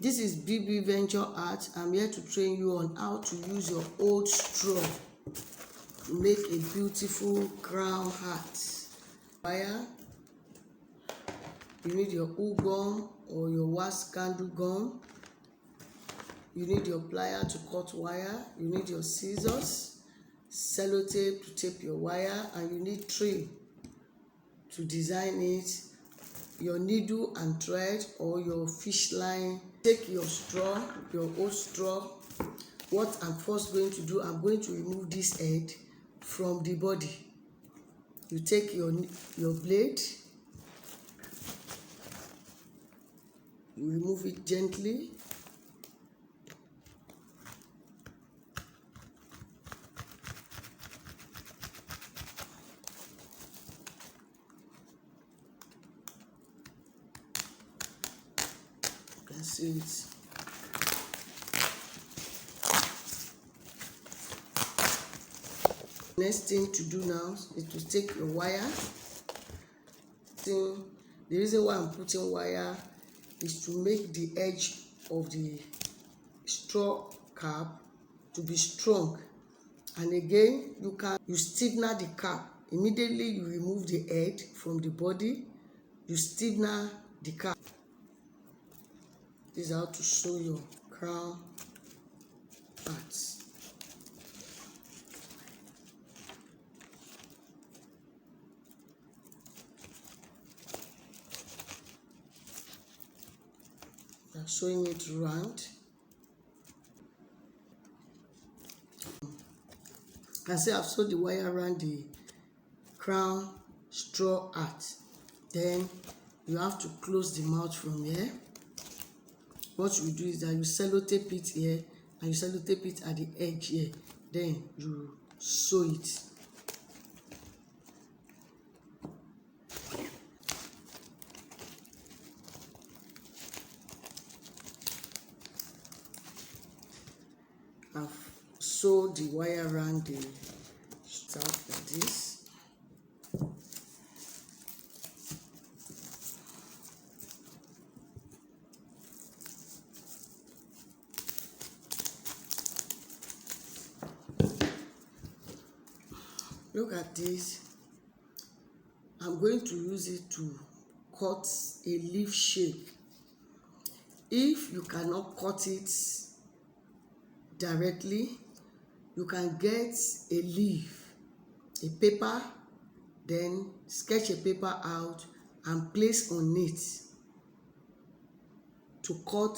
This is BB Venture Art. I'm here to train you on how to use your old straw to make a beautiful crown hat. Wire, you need your wool gun or your wax candle gun. You need your plier to cut wire. You need your scissors, sellotape to tape your wire, and you need tray to design it, your needle and thread or your fish line. Take your straw, your old straw. What I'm first going to do, I'm going to remove this head from the body. You take your blade, you remove it gently. You can see it. Next thing to do now is to take your wire. The reason why I'm putting wire is to make the edge of the straw cap to be strong. And again, you stiffen the cap. Immediately you remove the head from the body, you stiffen the cap. This is how to sew your crown parts. I'm sewing it round. I say I've sewed the wire around the crown straw hat. Then you have to close the mouth from here. What you do is that you sellotape it here and you sellotape it at the edge here. Then you sew it. I've sewed the wire around the strap like this. Look at this. I'm going to use it to cut a leaf shape. If you cannot cut it directly, you can get a leaf, a paper, then sketch a paper out and place on it to cut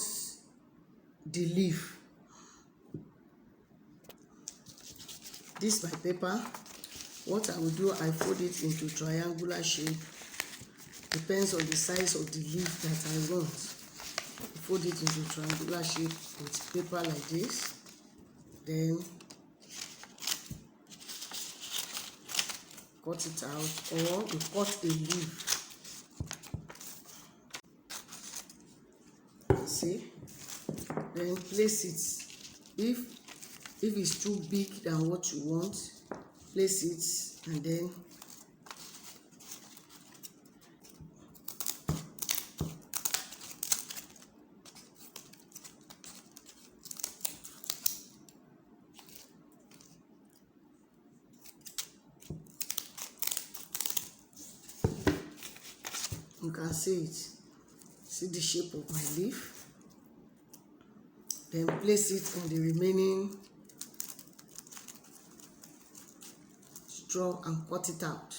the leaf. This is my paper. What I will do, I fold it into triangular shape. Depends on the size of the leaf that I want. Fold it into triangular shape with paper like this. Then cut it out, or you cut a leaf. See? Then place it. If it's too big than what you want, place it and then you can see it. See the shape of my leaf. Then place it on the remaining straw and cut it out.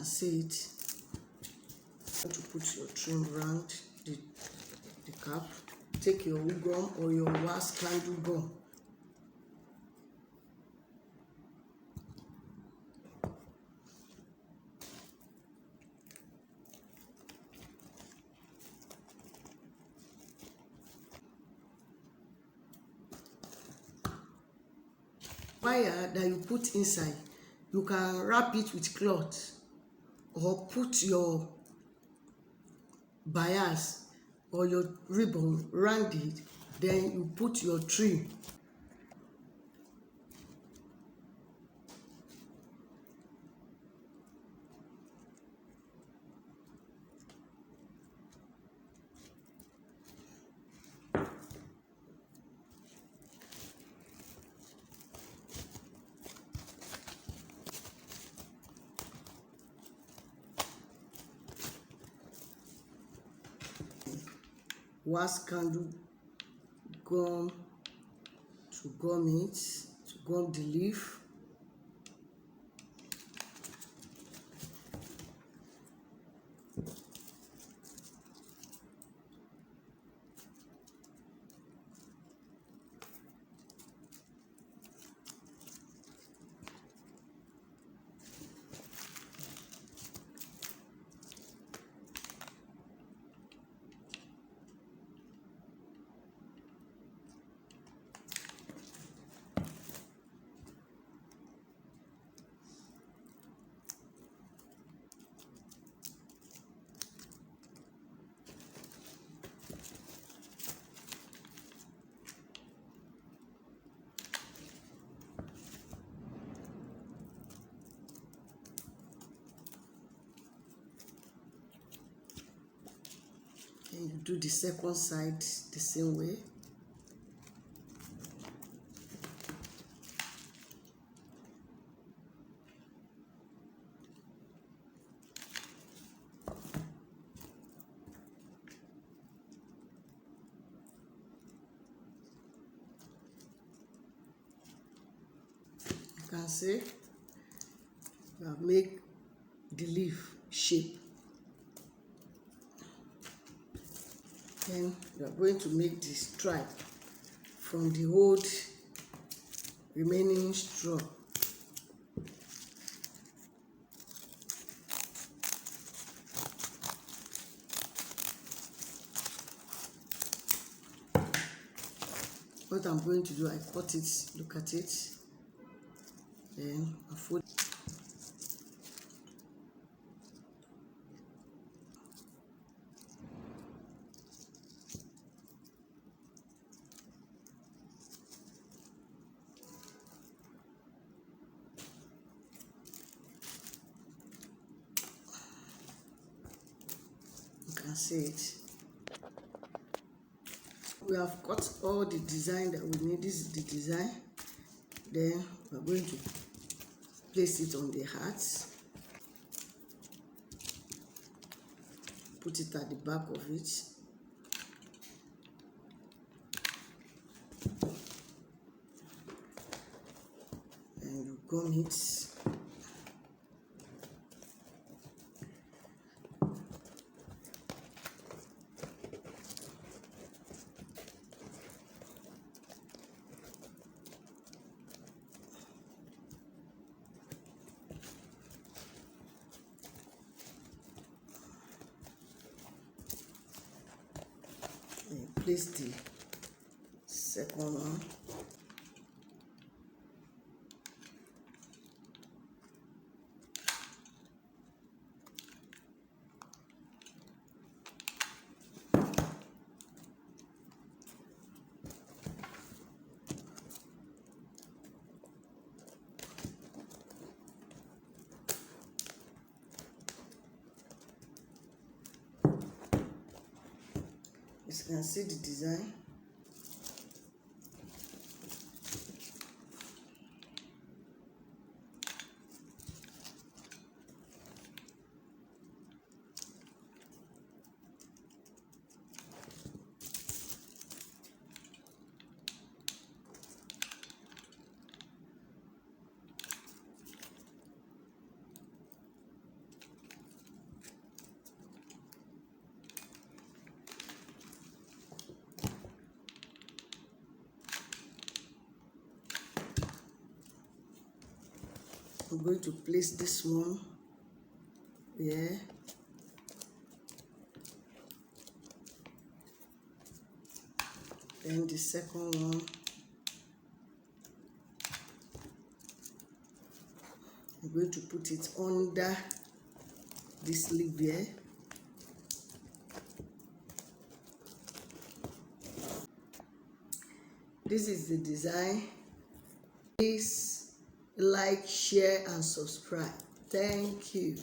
See it. To put your trim around the cap. Take your wool gum or your wax candle gum. wire that you put inside, you can wrap it with cloth or put your bias or your ribbon round it, then you put your tree. Wax candle gum to gum it, to gum the leaf. And you do the second side the same way. You can see you have made the leaf shape. Then you are going to make the stripe from the old remaining straw. What I'm going to do, I cut it, look at it, then I fold. You can see it. We have cut all the design that we need. This is the design. Then we're going to place it on the heart. Put it at the back of it. And you gum it. Place the second one. As you can see the design. I'm going to place this one here. Then the second one. I'm going to put it under this sleeve here. This is the design. Please like, share and subscribe. Thank you.